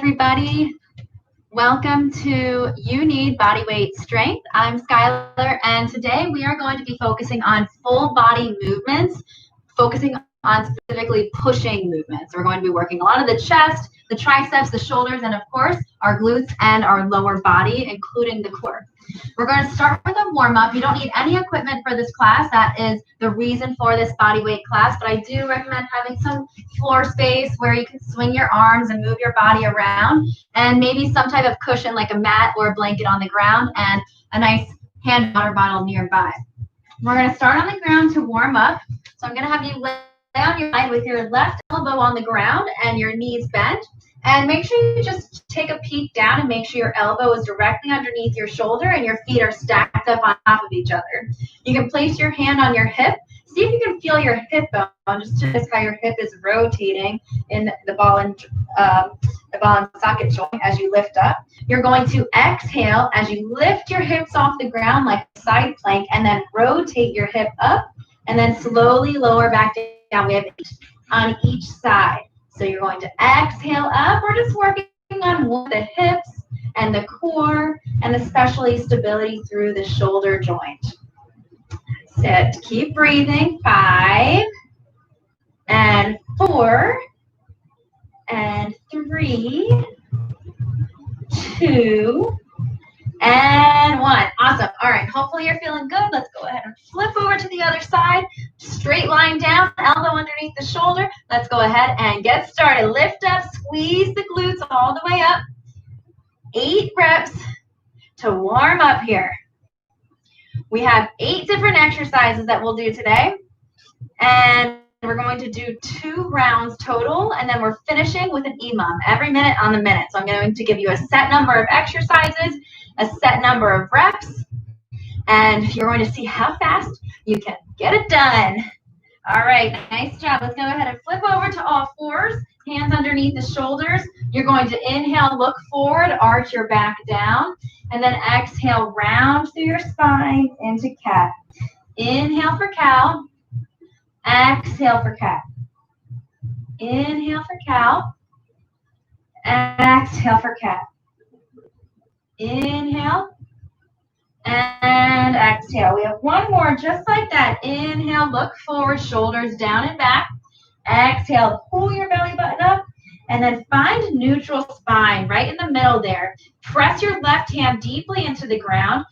everybody. Welcome to You Need Bodyweight Strength. I'm Skylar, and today we are going to be focusing on full body movements, focusing on specifically pushing movements. We're going to be working a lot of the chest, the triceps, the shoulders, and of course, our glutes and our lower body, including the core. We're going to start with a warm-up. You don't need any equipment for this class. That is the reason for this bodyweight class, but I do recommend having some floor space where you can swing your arms and move your body around, and maybe some type of cushion like a mat or a blanket on the ground, and a nice hand water bottle nearby. We're going to start on the ground to warm up. So I'm going to have you lay on your side with your left elbow on the ground and your knees bent. And make sure you just take a peek down and make sure your elbow is directly underneath your shoulder and your feet are stacked up on top of each other. You can place your hand on your hip. See if you can feel your hip bone, just to see how your hip is rotating in the ball and socket joint as you lift up. You're going to exhale as you lift your hips off the ground like a side plank, and then rotate your hip up, and then slowly lower back down. We have 8 on each side. So you're going to exhale up. We're just working on the hips and the core, and especially stability through the shoulder joint. Sit. Keep breathing. 5 and 4 and 3, 2 and 1. Awesome. All right. Hopefully you're feeling good. Let's go ahead and flip over to the other side. Straight line down, elbow underneath the shoulder. Let's go ahead and get started. Lift up, squeeze the glutes all the way up. 8 reps to warm up here. We have 8 different exercises that we'll do today. And we're going to do 2 rounds total, and then we're finishing with an EMOM every minute on the minute. So I'm going to give you a set number of exercises, a set number of reps, and you're going to see how fast you can get it done. All right, nice job. Let's go ahead and flip over to all fours, hands underneath the shoulders. You're going to inhale, look forward, arch your back down, and then exhale, round through your spine into cat. Inhale for cow. Exhale for cat. Inhale for cow. Exhale for cat. Inhale and exhale. We have one more just like that. Inhale, look forward, shoulders down and back. Exhale, pull your belly button up, and then find neutral spine right in the middle there. Press your left hand deeply into the ground.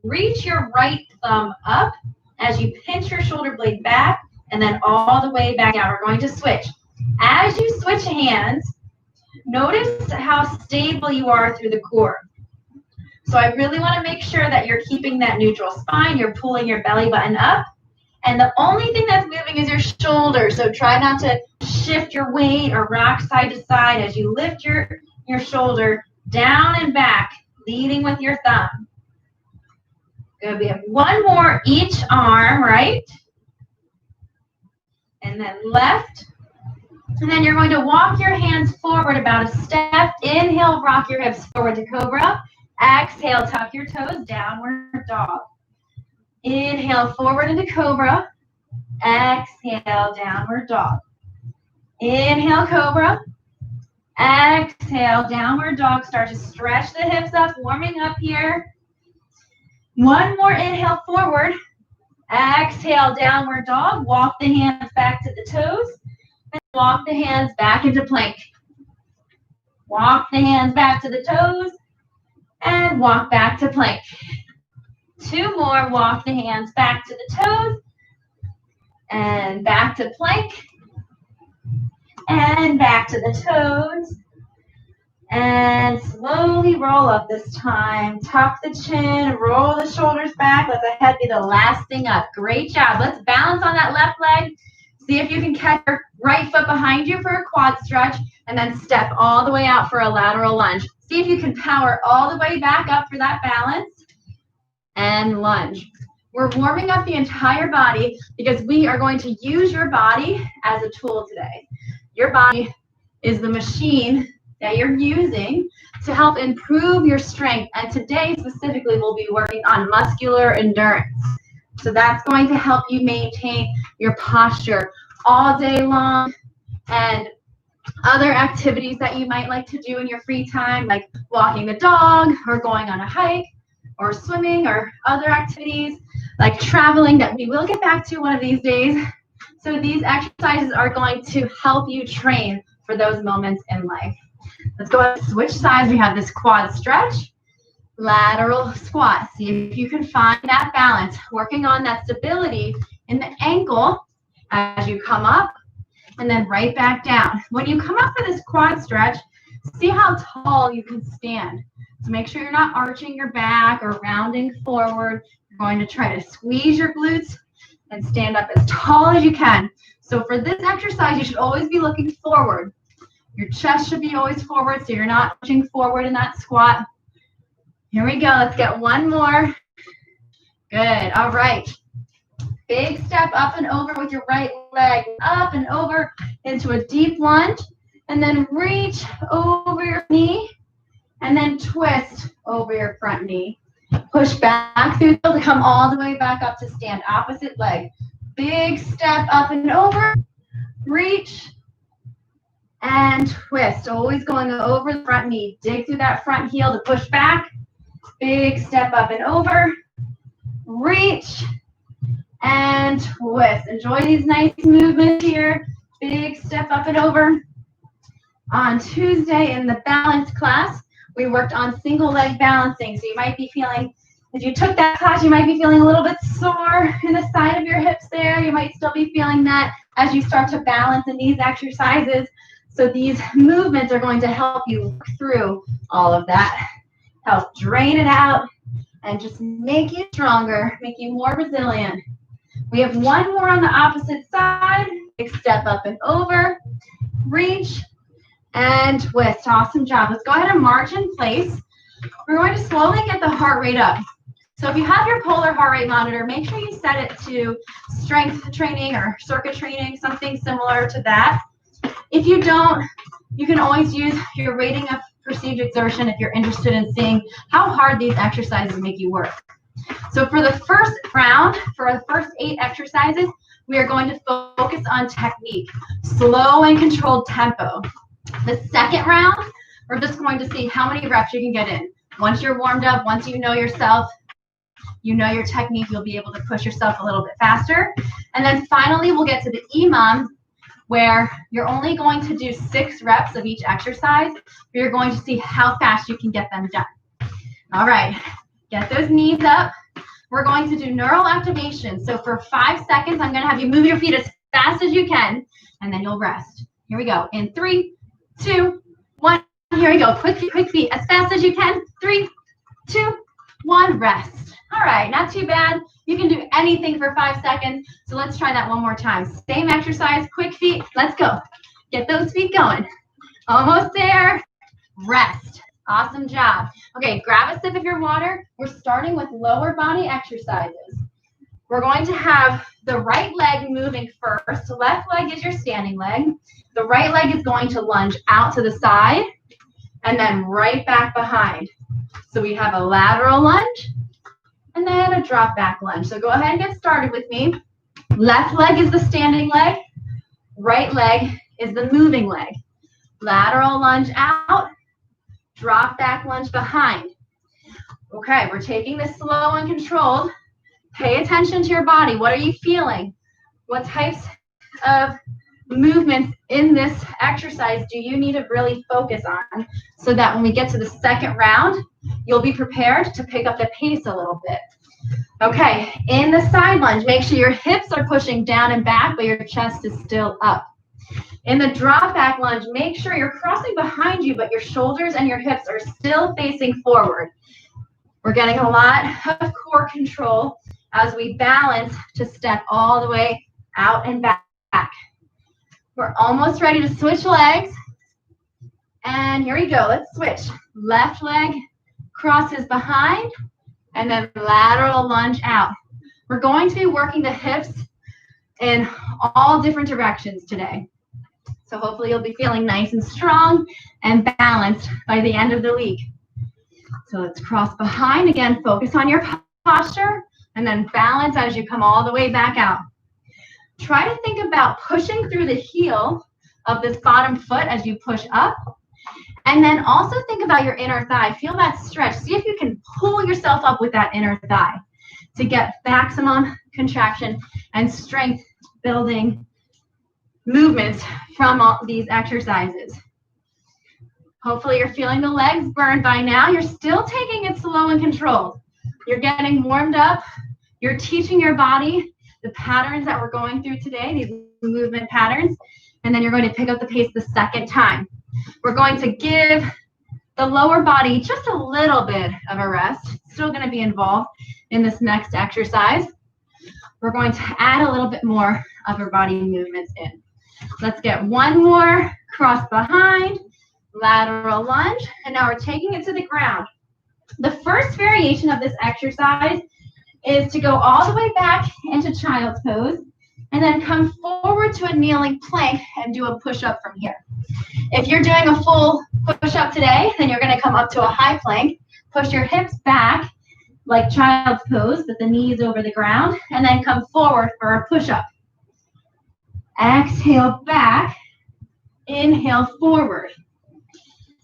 Reach your right thumb up as you pinch your shoulder blade back, and then all the way back down. We're going to switch. As you switch hands, notice how stable you are through the core. So I really want to make sure that you're keeping that neutral spine. You're pulling your belly button up. And the only thing that's moving is your shoulder. So try not to shift your weight or rock side to side as you lift your shoulder down and back, leading with your thumb. Good. We have one more each arm, right? And then left. And then you're going to walk your hands forward about a step. Inhale, rock your hips forward to cobra. Exhale, tuck your toes, downward dog. Inhale, forward into cobra. Exhale, downward dog. Inhale, cobra. Exhale, downward dog. Start to stretch the hips up, warming up here. One more inhale, forward. Exhale, downward dog. Walk the hands back to the toes. And walk the hands back into plank. Walk the hands back to the toes. And walk back to plank. 2 more. Walk the hands back to the toes. And back to plank. And back to the toes. And slowly roll up this time. Tuck the chin. Roll the shoulders back. Let the head be the last thing up. Great job. Let's balance on that left leg. See if you can catch your right foot behind you for a quad stretch. And then step all the way out for a lateral lunge. See if you can power all the way back up for that balance. And lunge. We're warming up the entire body because we are going to use your body as a tool today. Your body is the machine that you're using to help improve your strength. And today specifically, we'll be working on muscular endurance. So that's going to help you maintain your posture all day long and Other activities that you might like to do in your free time, like walking the dog or going on a hike or swimming or other activities like traveling that we will get back to one of these days. So these exercises are going to help you train for those moments in life. Let's go ahead and switch sides. We have this quad stretch, lateral squat. See if you can find that balance, working on that stability in the ankle as you come up and then right back down. When you come up for this quad stretch, see how tall you can stand. So make sure you're not arching your back or rounding forward. You're going to try to squeeze your glutes and stand up as tall as you can. So for this exercise, you should always be looking forward. Your chest should be always forward, so you're not arching forward in that squat. Here we go. Let's get one more. Good. All right. Big step up and over with your right leg, up and over into a deep lunge, and then reach over your knee, and then twist over your front knee. Push back through to come all the way back up to stand. Opposite leg. Big step up and over, reach, and twist. Always going over the front knee. Dig through that front heel to push back. Big step up and over, reach, and twist. Enjoy these nice movements here. Big step up and over. On Tuesday in the balance class, we worked on single leg balancing. So you might be feeling, if you took that class, you might be feeling a little bit sore in the side of your hips there. You might still be feeling that as you start to balance in these exercises. So these movements are going to help you work through all of that. Help drain it out and just make you stronger, make you more resilient. We have one more on the opposite side. Big step up and over, reach, and twist. Awesome job. Let's go ahead and march in place. We're going to slowly get the heart rate up. So if you have your polar heart rate monitor, make sure you set it to strength training or circuit training, something similar to that. If you don't, you can always use your rating of perceived exertion if you're interested in seeing how hard these exercises make you work. So for the first round, for the first 8 exercises, we are going to focus on technique, slow and controlled tempo. The second round, we're just going to see how many reps you can get in. Once you're warmed up, once you know yourself, you know your technique, you'll be able to push yourself a little bit faster. And then finally, we'll get to the EMOM, where you're only going to do 6 reps of each exercise, but you're going to see how fast you can get them done. All right, get those knees up. We're going to do neural activation. So for 5 seconds, I'm going to have you move your feet as fast as you can, and then you'll rest. Here we go. In 3, 2, 1. Here we go. Quick feet as fast as you can. 3, 2, 1. Rest. All right, not too bad. You can do anything for 5 seconds. So let's try that one more time. Same exercise, quick feet. Let's go. Get those feet going. Almost there. Rest. Awesome job. Okay, grab a sip of your water. We're starting with lower body exercises. We're going to have the right leg moving first. Left leg is your standing leg. The right leg is going to lunge out to the side and then right back behind. So we have a lateral lunge and then a drop back lunge. So go ahead and get started with me. Left leg is the standing leg. Right leg is the moving leg. Lateral lunge out, drop back lunge behind. Okay, we're taking this slow and controlled. Pay attention to your body. What are you feeling? What types of movements in this exercise do you need to really focus on so that when we get to the second round, you'll be prepared to pick up the pace a little bit. Okay, in the side lunge, make sure your hips are pushing down and back, but your chest is still up. In the drop back lunge, make sure you're crossing behind you, but your shoulders and your hips are still facing forward. We're getting a lot of core control as we balance to step all the way out and back. We're almost ready to switch legs. And here we go. Let's switch. Left leg crosses behind and then lateral lunge out. We're going to be working the hips in all different directions today. So hopefully you'll be feeling nice and strong and balanced by the end of the week. So let's cross behind. Again, focus on your posture and then balance as you come all the way back out. Try to think about pushing through the heel of this bottom foot as you push up. And then also think about your inner thigh. Feel that stretch. See if you can pull yourself up with that inner thigh to get maximum contraction and strength building movements from all these exercises. Hopefully you're feeling the legs burn by now. You're still taking it slow and controlled. You're getting warmed up. You're teaching your body the patterns that we're going through today, these movement patterns, and then you're going to pick up the pace the second time. We're going to give the lower body just a little bit of a rest. It's still going to be involved in this next exercise. We're going to add a little bit more upper body movements in. Let's get one more cross behind, lateral lunge, and now we're taking it to the ground. The first variation of this exercise is to go all the way back into child's pose and then come forward to a kneeling plank and do a push-up from here. If you're doing a full push-up today, then you're going to come up to a high plank, push your hips back like child's pose with the knees over the ground, and then come forward for a push-up. Exhale back, inhale forward.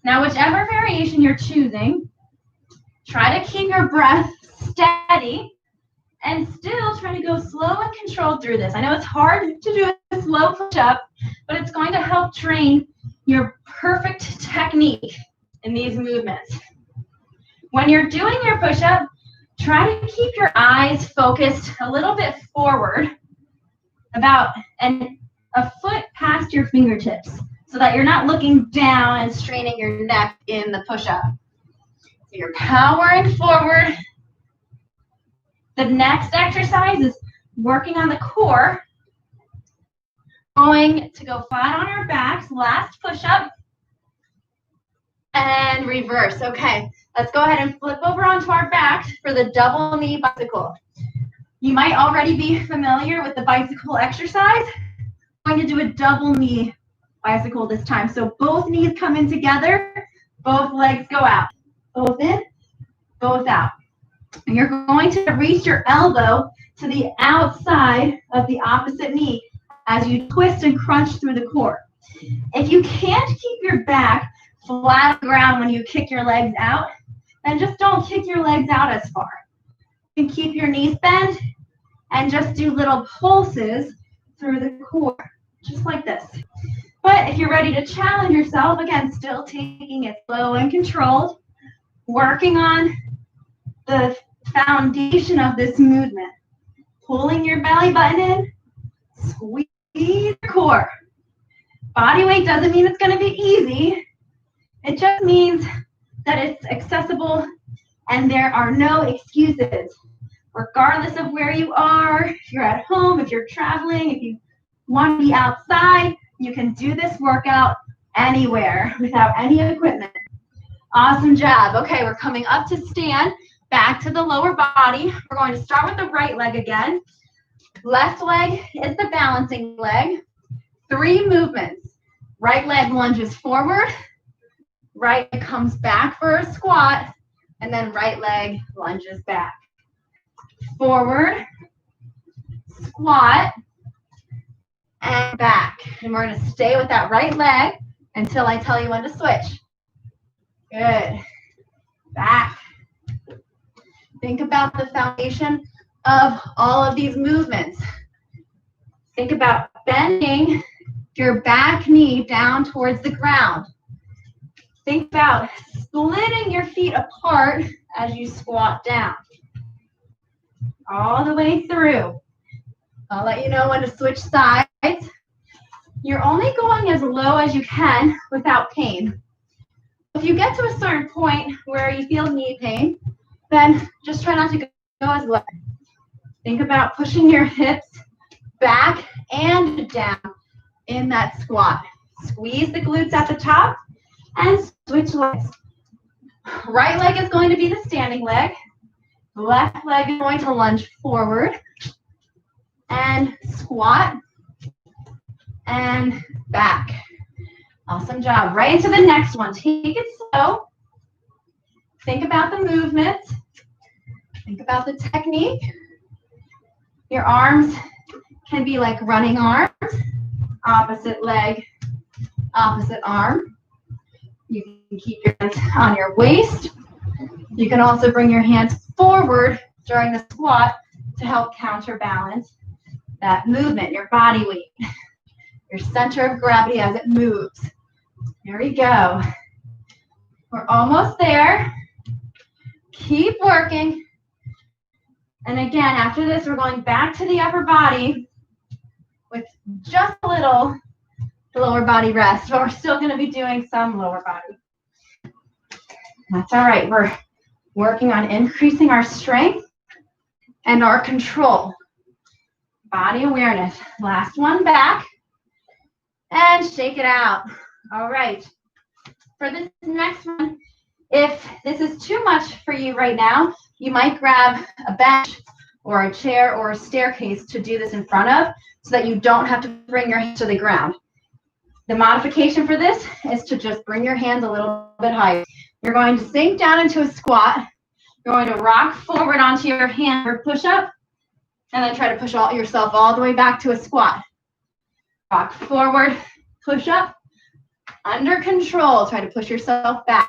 Now, whichever variation you're choosing, try to keep your breath steady and still try to go slow and controlled through this. I know it's hard to do a slow push-up, but it's going to help train your perfect technique in these movements. When you're doing your push-up, try to keep your eyes focused a little bit forward, about a foot past your fingertips, so that you're not looking down and straining your neck in the push-up. So you're powering forward. The next exercise is working on the core. Going to go flat on our backs, last push-up, and reverse. Okay, let's go ahead and flip over onto our backs for the double knee bicycle. You might already be familiar with the bicycle exercise. I'm going to do a double knee bicycle this time. So both knees come in together, both legs go out. Both in, both out. And you're going to reach your elbow to the outside of the opposite knee as you twist and crunch through the core. If you can't keep your back flat on the ground when you kick your legs out, then just don't kick your legs out as far. You can keep your knees bent and just do little pulses through the core, just like this. But if you're ready to challenge yourself, again, still taking it slow and controlled, working on the foundation of this movement, pulling your belly button in, squeeze your core. Body weight doesn't mean it's going to be easy. It just means that it's accessible and there are no excuses. Regardless of where you are, if you're at home, if you're traveling, if you want to be outside, you can do this workout anywhere without any equipment. Awesome job. Okay, we're coming up to stand, back to the lower body. We're going to start with the right leg again. Left leg is the balancing leg. 3 movements. Right leg lunges forward, right leg comes back for a squat, and then right leg lunges back. Forward, squat, and back. And we're going to stay with that right leg until I tell you when to switch. Good. Back. Think about the foundation of all of these movements. Think about bending your back knee down towards the ground. Think about splitting your feet apart as you squat down. All the way through. I'll let you know when to switch sides. You're only going as low as you can without pain. If you get to a certain point where you feel knee pain, then just try not to go as low. Think about pushing your hips back and down in that squat. Squeeze the glutes at the top and switch legs. Right leg is going to be the standing leg. Left leg is going to lunge forward and squat and back. Awesome job. Right into the next one. Take it slow. Think about the movement. Think about the technique. Your arms can be like running arms. Opposite leg Opposite arm. You can keep your hands on your waist. You can also bring your hands forward during the squat to help counterbalance that movement, your body weight, your center of gravity as it moves. Here we go. We're almost there. Keep working. And again, after this, we're going back to the upper body with just a little lower body rest, but we're still going to be doing some lower body. That's all right. We're working on increasing our strength and our control. Body awareness. Last one back. And shake it out. All right. For this next one, if this is too much for you right now, you might grab a bench or a chair or a staircase to do this in front of so that you don't have to bring your hands to the ground. The modification for this is to just bring your hands a little bit higher. You're going to sink down into a squat. You're going to rock forward onto your hand for push-up, and then try to push yourself all the way back to a squat. Rock forward, push-up, under control. Try to push yourself back.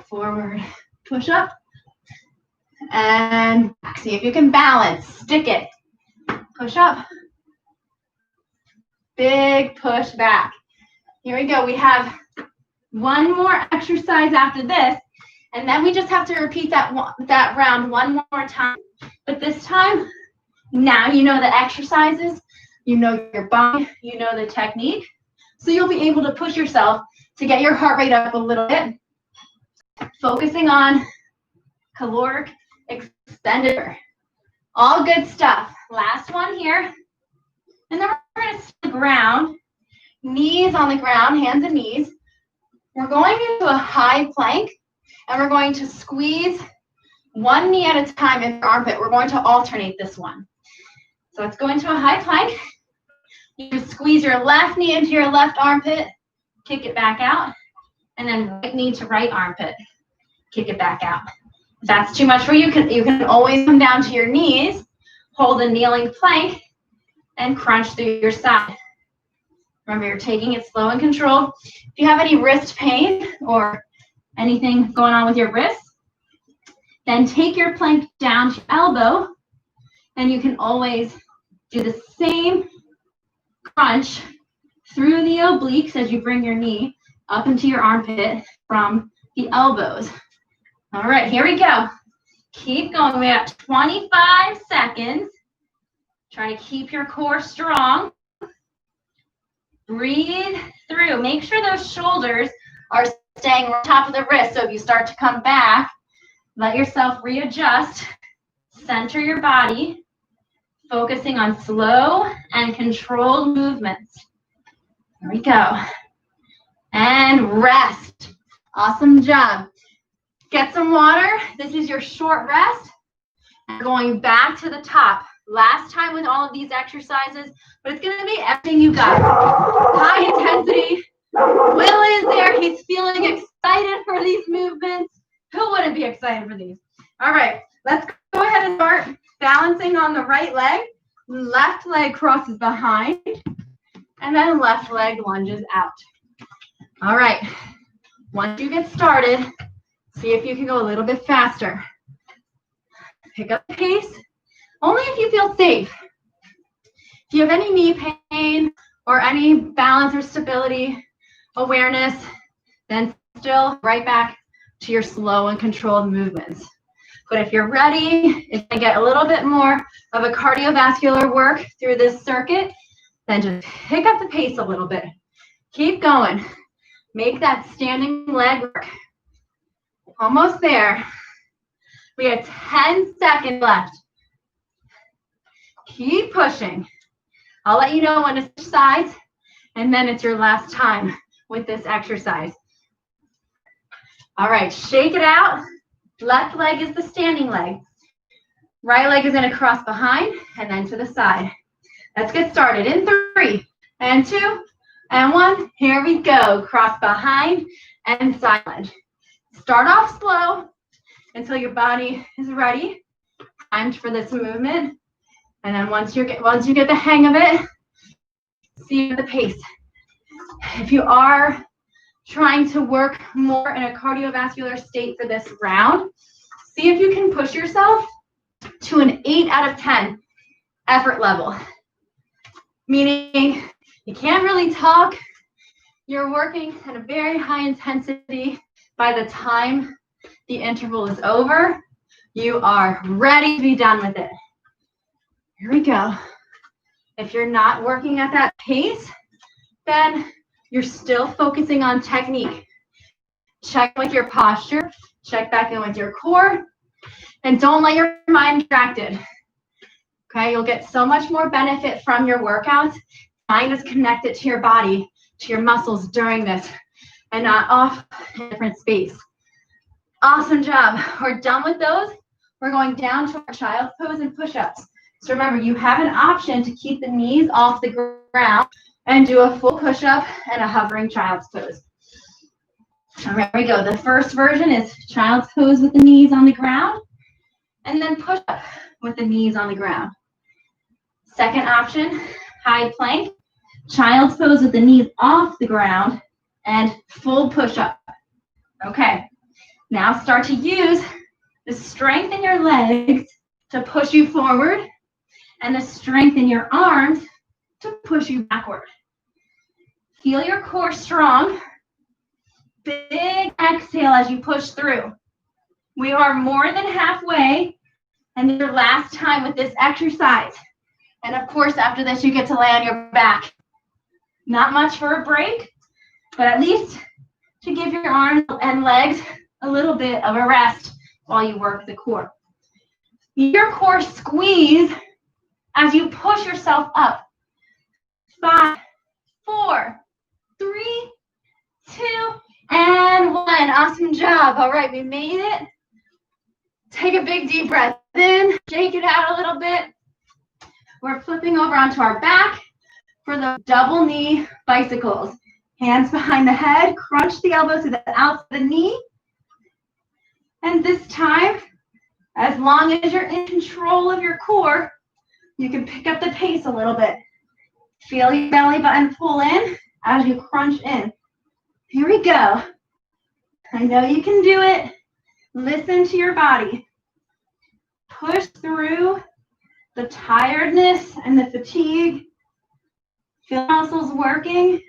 Forward, push-up, and back. See if you can balance. Stick it. Push up. Big push back. Here we go. We have one more exercise after this, and then we just have to repeat that round one more time. But this time, now you know the exercises, you know your body, you know the technique, so you'll be able to push yourself to get your heart rate up a little bit, focusing on caloric expenditure. All good stuff. Last one here. And then we're going to sit on the ground, knees on the ground, hands and knees. We're going into a high plank, and we're going to squeeze one knee at a time in your armpit. We're going to alternate this one. So let's go into a high plank. You squeeze your left knee into your left armpit, kick it back out, and then right knee to right armpit, kick it back out. If that's too much for you, you can always come down to your knees, hold a kneeling plank, and crunch through your side. Remember, you're taking it slow and controlled. If you have any wrist pain or anything going on with your wrists, then take your plank down to your elbow, and you can always do the same crunch through the obliques as you bring your knee up into your armpit from the elbows. All right, here we go. Keep going. We have 25 seconds. Try to keep your core strong. Breathe through. Make sure those shoulders are staying on top of the wrist. So if you start to come back, let yourself readjust. Center your body, focusing on slow and controlled movements. There we go. And rest. Awesome job. Get some water. This is your short rest. And going back to the top. Last time with all of these exercises, but it's going to be everything you got. High intensity. Will is there. He's feeling excited for these movements. Who wouldn't be excited for these? All right, let's go ahead and start balancing on the right leg. Left leg crosses behind, and then left leg lunges out. All right, once you get started, see if you can go a little bit faster. Pick up the pace. Only if you feel safe. If you have any knee pain or any balance or stability awareness, then still right back to your slow and controlled movements. But if you're ready, if you get a little bit more of a cardiovascular work through this circuit, then just pick up the pace a little bit. Keep going. Make that standing leg work. Almost there. We have 10 seconds left. Keep pushing. I'll let you know when to switch sides, and then it's your last time with this exercise. All right, shake it out. Left leg is the standing leg. Right leg is going to cross behind and then to the side. Let's get started in 3 and 2 and 1. Here we go. Cross behind and side lunge. Start off slow until your body is ready, timed for this movement. And then once you get the hang of it, see the pace. If you are trying to work more in a cardiovascular state for this round, see if you can push yourself to an 8 out of 10 effort level. Meaning you can't really talk, you're working at a very high intensity. By the time the interval is over, you are ready to be done with it. Here we go. If you're not working at that pace, then you're still focusing on technique. Check with your posture, check back in with your core, and don't let your mind distracted. Okay, you'll get so much more benefit from your workouts. Mind is connected to your body, to your muscles during this, and not off in a different space. Awesome job. We're done with those. We're going down to our child's pose and push-ups. So remember, you have an option to keep the knees off the ground and do a full push-up and a hovering child's pose. All right, here we go. The first version is child's pose with the knees on the ground, and then push-up with the knees on the ground. Second option, high plank, child's pose with the knees off the ground, and full push-up. Okay, now start to use the strength in your legs to push you forward and the strength in your arms to push you backward. Feel your core strong. Big exhale as you push through. We are more than halfway, and your last time with this exercise. And of course, after this, you get to lay on your back. Not much for a break, but at least to give your arms and legs a little bit of a rest while you work the core. Your core squeeze as you push yourself up. 5, 4, 3, 2, and 1. Awesome job. All right, we made it. Take a big deep breath in, shake it out a little bit. We're flipping over onto our back for the double knee bicycles. Hands behind the head, crunch the elbows to the outside of the knee. And this time, as long as you're in control of your core, you can pick up the pace a little bit. Feel your belly button pull in as you crunch in. Here we go. I know you can do it. Listen to your body. Push through the tiredness and the fatigue. Feel muscles working,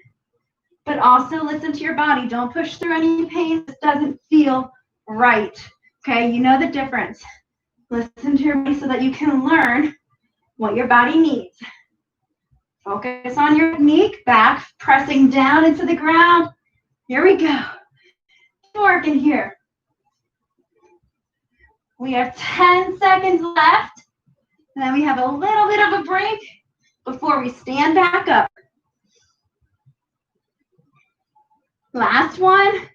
but also listen to your body. Don't push through any pain that doesn't feel right. Okay, you know the difference. Listen to your body so that you can learn what your body needs. Focus on your technique, back pressing down into the ground. Here we go. Keep working here. We have 10 seconds left, and then we have a little bit of a break before we stand back up. Last one.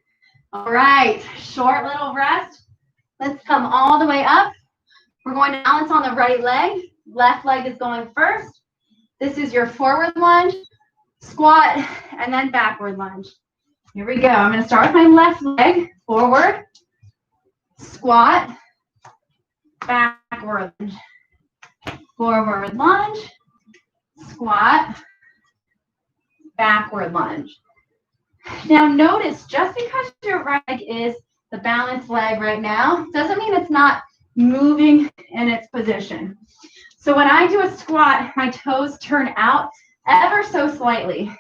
All right, short little rest. Let's come all the way up. We're going to balance on the right leg. Left leg is going first. This is your forward lunge, squat, and then backward lunge. Here we go. I'm going to start with my left leg, forward, squat, backward lunge, forward lunge, squat, backward lunge. Now notice, just because your right leg is the balanced leg right now, doesn't mean it's not moving in its position. So when I do a squat, my toes turn out ever so slightly,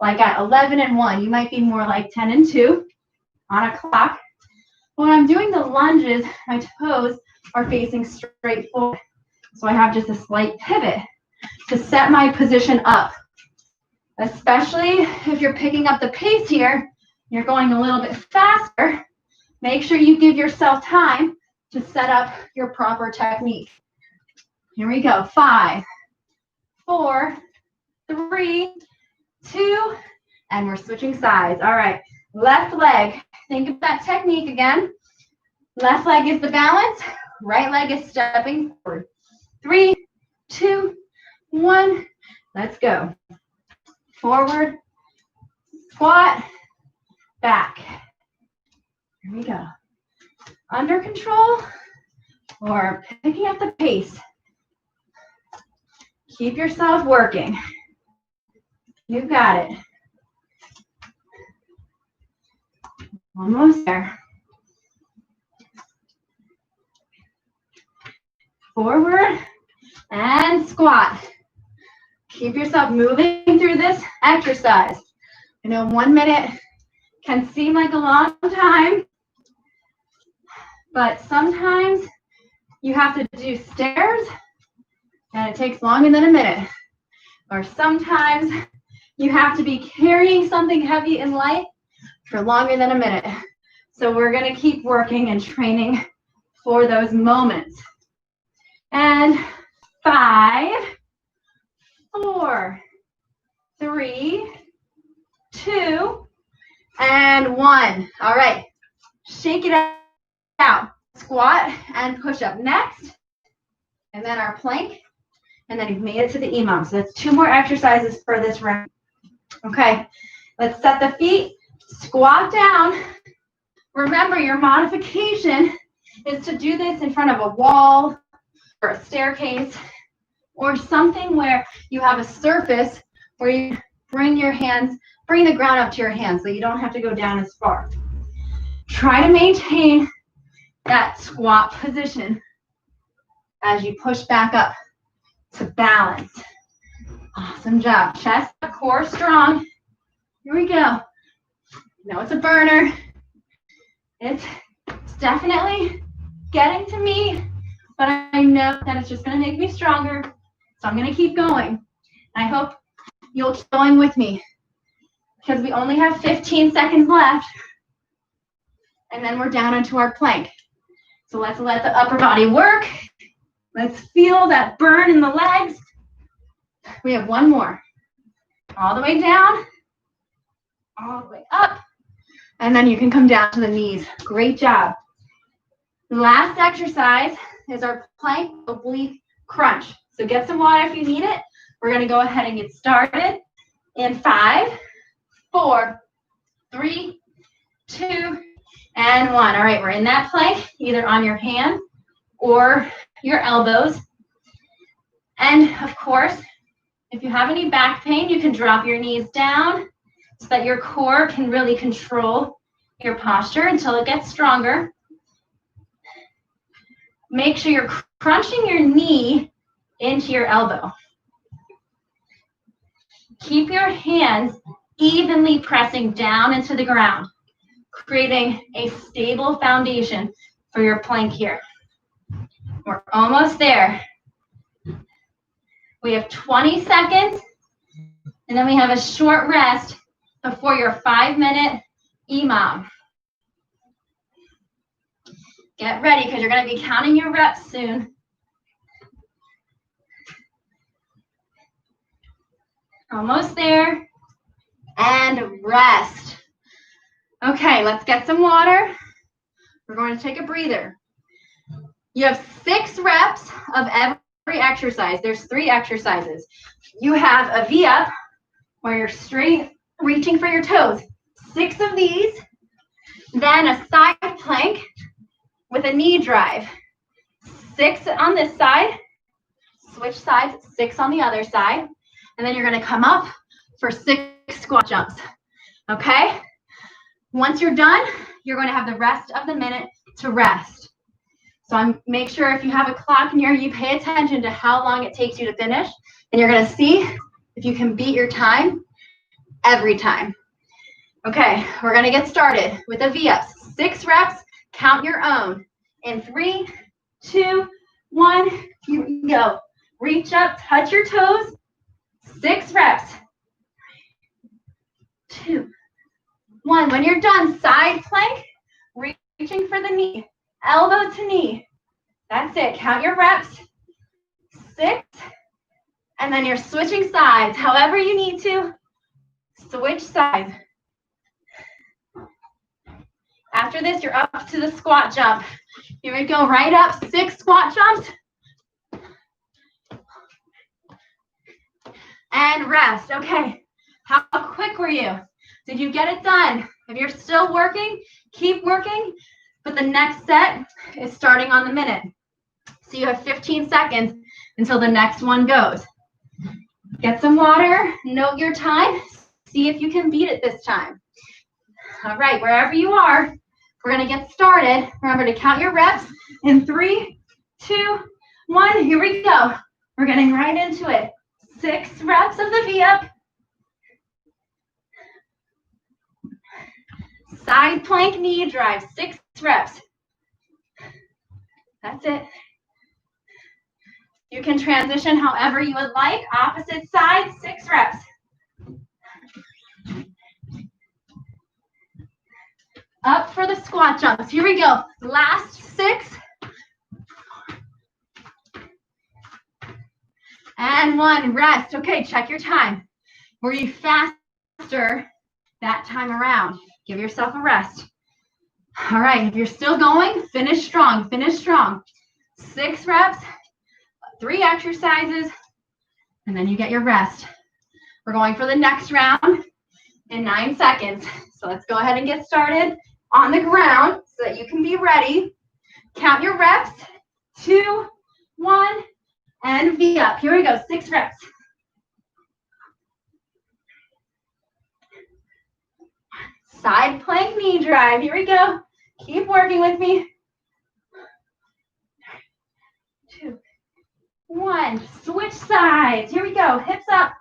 like at 11 and 1. You might be more like 10 and 2 on a clock. When I'm doing the lunges, my toes are facing straight forward. So I have just a slight pivot to set my position up. Especially if you're picking up the pace here, you're going a little bit faster. Make sure you give yourself time to set up your proper technique. Here we go. 5, 4, 3, 2, and we're switching sides. All right, left leg. Think of that technique again. Left leg is the balance. Right leg is stepping forward. 3, 2, 1. Let's go. Forward, squat, back. Here we go. Under control or picking up the pace. Keep yourself working. You got it. Almost there. Forward and squat. Keep yourself moving through this exercise. I know 1 minute can seem like a long time, but sometimes you have to do stairs and it takes longer than a minute. Or sometimes you have to be carrying something heavy and light for longer than a minute. So we're going to keep working and training for those moments. And 5, 4, 3, 2, and 1. All right. Shake it out. Squat and push up next. And then our plank. And then you've made it to the EMOM. So that's 2 more exercises for this round. Okay. Let's set the feet. Squat down. Remember, your modification is to do this in front of a wall or a staircase or something where you have a surface where you bring your hands, bring the ground up to your hands so you don't have to go down as far. Try to maintain that squat position as you push back up to balance. Awesome job. Chest, core strong. Here we go. No, it's a burner. It's definitely getting to me, but I know that it's just going to make me stronger. So I'm going to keep going. I hope you'll keep going with me because we only have 15 seconds left. And then we're down into our plank. So let's let the upper body work. Let's feel that burn in the legs. We have 1 more. All the way down, all the way up, and then you can come down to the knees. Great job. The last exercise is our plank oblique crunch. So get some water if you need it. We're going to go ahead and get started in 5, 4, 3, 2, and 1. All right, we're in that plank, either on your hands or your elbows. And of course, if you have any back pain, you can drop your knees down so that your core can really control your posture until it gets stronger. Make sure you're crunching your knee into your elbow. Keep your hands evenly pressing down into the ground, creating a stable foundation for your plank here. We're almost there. We have 20 seconds, and then we have a short rest before your 5-minute EMOM. Get ready because you're going to be counting your reps soon. Almost there. And rest. Okay, let's get some water. We're going to take a breather. You have 6 reps of every exercise. There's 3 exercises. You have a V-up where you're straight reaching for your toes. 6 of these. Then a side plank with a knee drive. 6 on this side. Switch sides, 6 on the other side. And then you're going to come up for 6 squat jumps. Okay? Once you're done, you're going to have the rest of the minute to rest. So make sure if you have a clock in here, you pay attention to how long it takes you to finish. And you're going to see if you can beat your time every time. Okay, we're going to get started with a V-ups. 6 reps, count your own. In 3, 2, 1, here we go. Reach up, touch your toes. 6 reps. 2, 1. When you're done, side plank, reaching for the knee, elbow to knee. That's it. Count your reps. 6. And then you're switching sides. However you need to, switch sides. After this, you're up to the squat jump. Here we go. Right up. 6 squat jumps. And rest. Okay. How quick were you? Did you get it done? If you're still working, keep working. But the next set is starting on the minute. So you have 15 seconds until the next one goes. Get some water. Note your time. See if you can beat it this time. All right, wherever you are, we're gonna get started. Remember to count your reps in 3, 2, 1. Here we go. We're getting right into it. 6 reps of the V-up. Side plank knee drive, 6 reps. That's it. You can transition however you would like. Opposite side, 6 reps. Up for the squat jumps. Here we go. Last 6. And 1. Rest. Okay, check your time. Were you faster that time around? Give yourself a rest. All right, if you're still going, finish strong. Finish strong. 6 reps, 3 exercises, and then you get your rest. We're going for the next round in 9 seconds. So let's go ahead and get started on the ground so that you can be ready. Count your reps. 2, 1, and V up. Here we go. 6 reps. Side plank knee drive. Here we go. Keep working with me. 2, 1. Switch sides. Here we go. Hips up.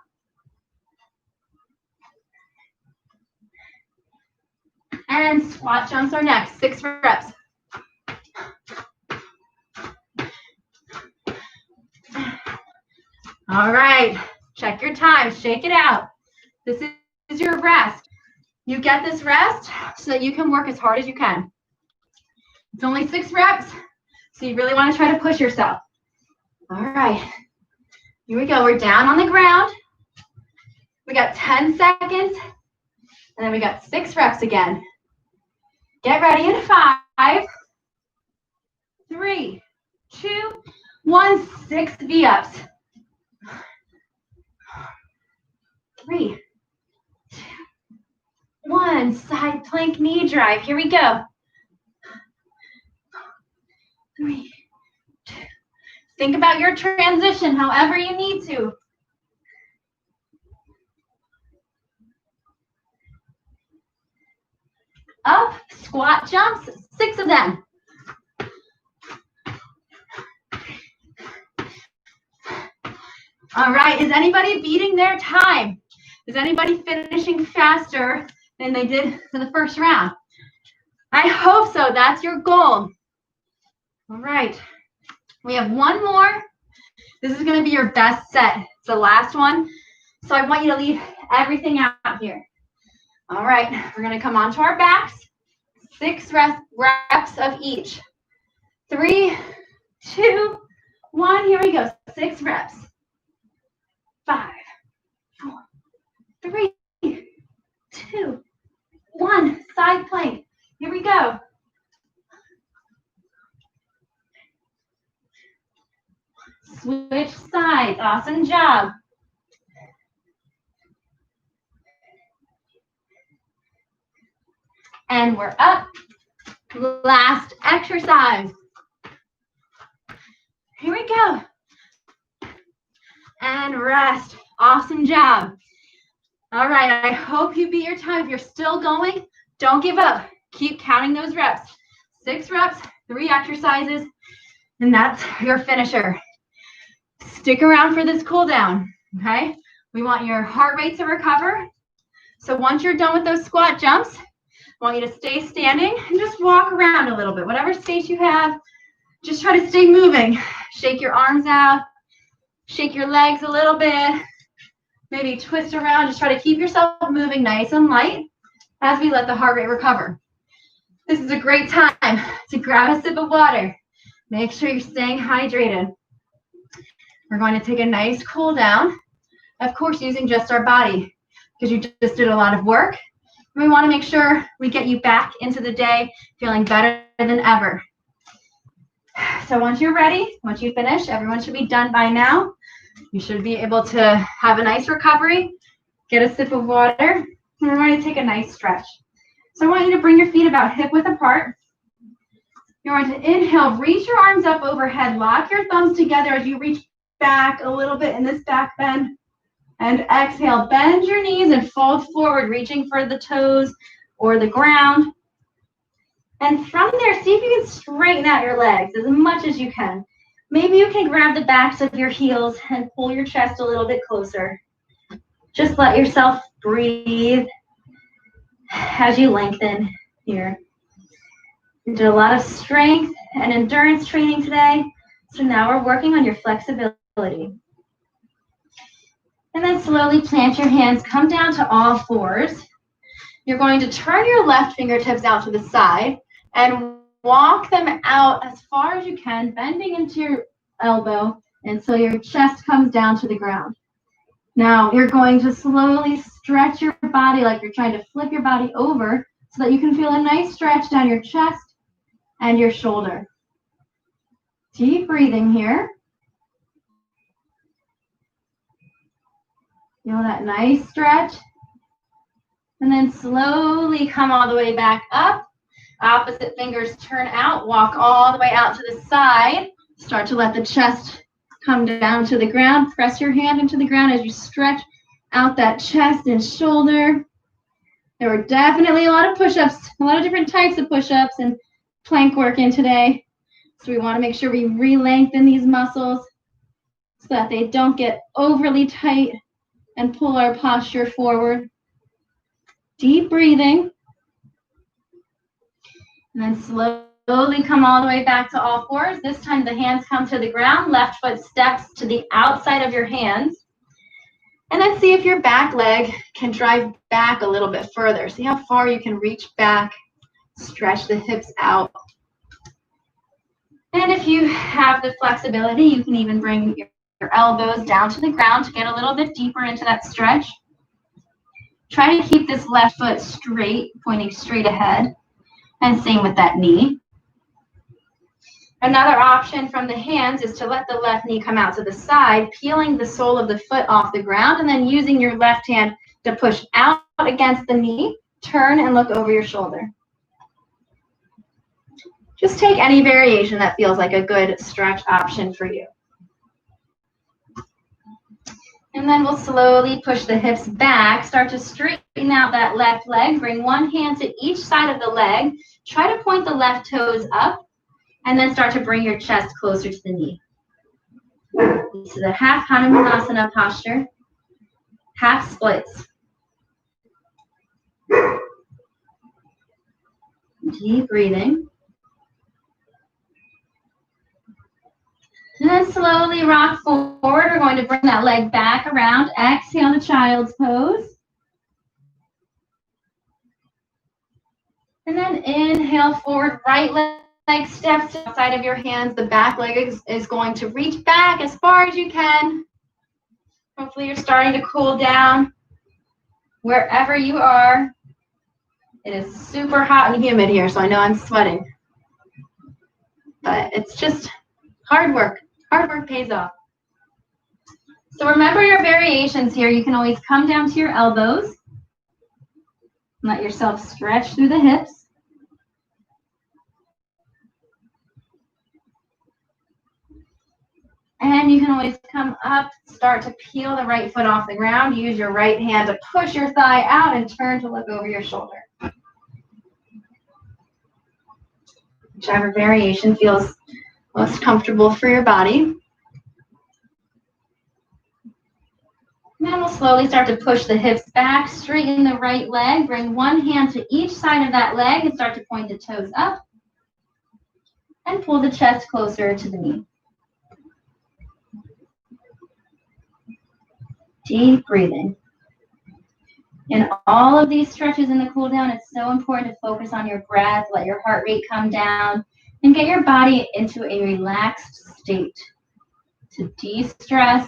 And squat jumps are next. 6 reps. All right. Check your time. Shake it out. This is your rest. You get this rest so that you can work as hard as you can. It's only 6 reps, so you really want to try to push yourself. All right. Here we go. We're down on the ground. We got 10 seconds, and then we got 6 reps again. Get ready in 5, 3, 2, 1. 6 V-ups. 3, 2, 1. Side plank knee drive. Here we go. 3, 2. Think about your transition however you need to. Up, squat jumps, 6 of them. All right, is anybody beating their time? Is anybody finishing faster than they did for the first round? I hope so. That's your goal. All right. We have 1 more. This is going to be your best set. It's the last one. So I want you to leave everything out here. All right. We're going to come onto our backs. 6 reps of each. 3, 2, 1. Here we go. 6 reps. 5, 4, 3, 2, 1. Side plank. Here we go. Switch sides. Awesome job. And we're up. Last exercise. Here we go. And rest. Awesome job. All right, I hope you beat your time. If you're still going, don't give up. Keep counting those reps. 6 reps, 3 exercises, and that's your finisher. Stick around for this cool down, okay? We want your heart rate to recover. So once you're done with those squat jumps, I want you to stay standing and just walk around a little bit. Whatever space you have, just try to stay moving. Shake your arms out. Shake your legs a little bit. Maybe twist around. Just try to keep yourself moving nice and light as we let the heart rate recover. This is a great time to grab a sip of water. Make sure you're staying hydrated. We're going to take a nice cool down. Of course, using just our body because you just did a lot of work. We want to make sure we get you back into the day feeling better than ever. So once you're ready, once you finish, everyone should be done by now. You should be able to have a nice recovery, get a sip of water, and we're going to take a nice stretch. So I want you to bring your feet about hip width apart. You're going to inhale, reach your arms up overhead, lock your thumbs together as you reach back a little bit in this back bend. And exhale, bend your knees and fold forward, reaching for the toes, or the ground. And from there, see if you can straighten out your legs as much as you can. Maybe you can grab the backs of your heels and pull your chest a little bit closer. Just let yourself breathe as you lengthen here. We did a lot of strength and endurance training today, so now we're working on your flexibility. And then slowly plant your hands, come down to all fours. You're going to turn your left fingertips out to the side and walk them out as far as you can, bending into your elbow until your chest comes down to the ground. Now you're going to slowly stretch your body like you're trying to flip your body over so that you can feel a nice stretch down your chest and your shoulder. Deep breathing here. Feel that nice stretch. And then slowly come all the way back up. Opposite fingers turn out, walk all the way out to the side. Start to let the chest come down to the ground. Press your hand into the ground as you stretch out that chest and shoulder. There were definitely a lot of push-ups, a lot of different types of push-ups and plank work in today. So we want to make sure we re-lengthen these muscles so that they don't get overly tight and pull our posture forward. Deep breathing. And then slowly come all the way back to all fours. This time the hands come to the ground. Left foot steps to the outside of your hands. And then see if your back leg can drive back a little bit further. See how far you can reach back. Stretch the hips out. And if you have the flexibility, you can even bring your elbows down to the ground to get a little bit deeper into that stretch. Try to keep this left foot straight, pointing straight ahead. And same with that knee. Another option from the hands is to let the left knee come out to the side, peeling the sole of the foot off the ground, and then using your left hand to push out against the knee, turn and look over your shoulder. Just take any variation that feels like a good stretch option for you. And then we'll slowly push the hips back, start to straighten out that left leg, bring one hand to each side of the leg, try to point the left toes up, and then start to bring your chest closer to the knee. This is a half Hanumanasana posture, half splits. Deep breathing. And then slowly rock forward. We're going to bring that leg back around. Exhale to child's pose. And then inhale forward. Right leg steps to the side of your hands. The back leg is going to reach back as far as you can. Hopefully you're starting to cool down wherever you are. It is super hot and humid here, so I know I'm sweating. But it's just hard work. Hard work pays off. So remember your variations here. You can always come down to your elbows. Let yourself stretch through the hips. And you can always come up, start to peel the right foot off the ground. Use your right hand to push your thigh out and turn to look over your shoulder. Whichever variation feels most comfortable for your body. And then we'll slowly start to push the hips back, straighten the right leg, bring one hand to each side of that leg and start to point the toes up. And pull the chest closer to the knee. Deep breathing. In all of these stretches in the cool down, it's so important to focus on your breath, let your heart rate come down, and get your body into a relaxed state to de-stress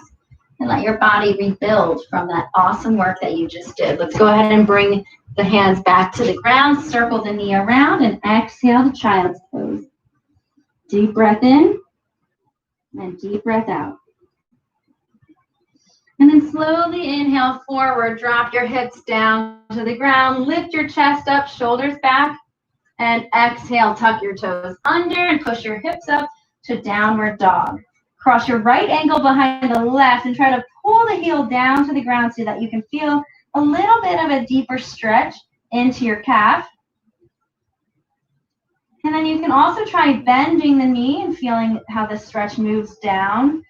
and let your body rebuild from that awesome work that you just did. Let's go ahead and bring the hands back to the ground, circle the knee around, and exhale to child's pose. Deep breath in and deep breath out. And then slowly inhale forward, drop your hips down to the ground, lift your chest up, shoulders back, and exhale, tuck your toes under and push your hips up to downward dog. Cross your right ankle behind the left and try to pull the heel down to the ground so that you can feel a little bit of a deeper stretch into your calf. And then you can also try bending the knee and feeling how the stretch moves down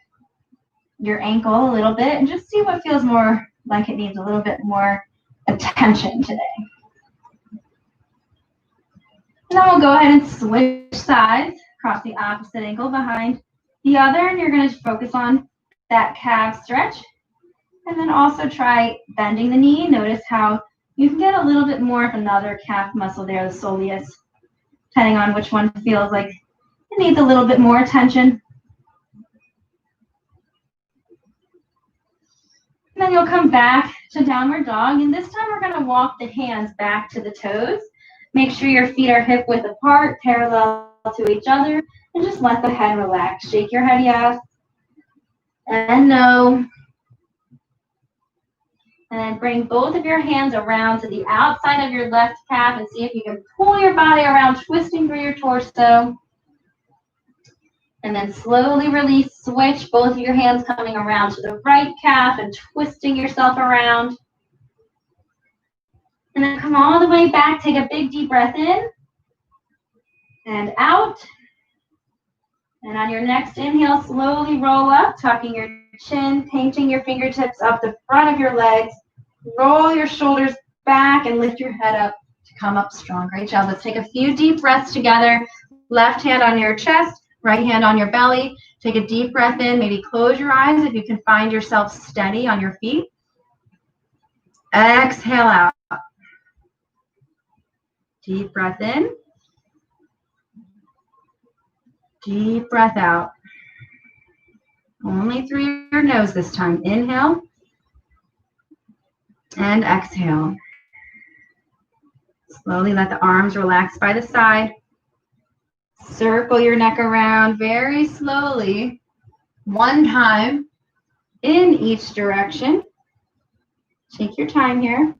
your ankle a little bit, and just see what feels more like it needs a little bit more attention today. And then we'll go ahead and switch sides, cross the opposite ankle behind the other, and you're going to focus on that calf stretch. And then also try bending the knee. Notice how you can get a little bit more of another calf muscle there, the soleus, depending on which one feels like it needs a little bit more attention. And then you'll come back to downward dog, and this time we're going to walk the hands back to the toes. Make sure your feet are hip width apart, parallel to each other, and just let the head relax. Shake your head yes, and no. And then bring both of your hands around to the outside of your left calf and see if you can pull your body around, twisting through your torso. And then slowly release, switch, both of your hands coming around to the right calf and twisting yourself around. And then come all the way back, take a big deep breath in and out. And on your next inhale, slowly roll up, tucking your chin, painting your fingertips up the front of your legs. Roll your shoulders back and lift your head up to come up strong. Great job. Let's take a few deep breaths together. Left hand on your chest, right hand on your belly. Take a deep breath in. Maybe close your eyes if you can find yourself steady on your feet. Exhale out. Deep breath in. Deep breath out. Only through your nose this time. Inhale and exhale. Slowly let the arms relax by the side. Circle your neck around very slowly, one time in each direction. Take your time here.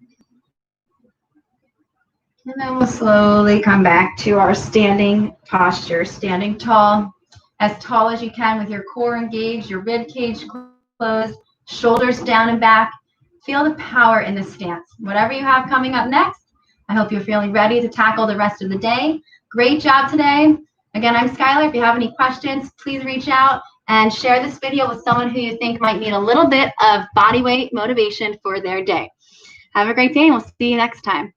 And then we'll slowly come back to our standing posture, standing tall as you can with your core engaged, your rib cage closed, shoulders down and back. Feel the power in this stance. Whatever you have coming up next, I hope you're feeling ready to tackle the rest of the day. Great job today. Again, I'm Skylar. If you have any questions, please reach out and share this video with someone who you think might need a little bit of body weight motivation for their day. Have a great day, and we'll see you next time.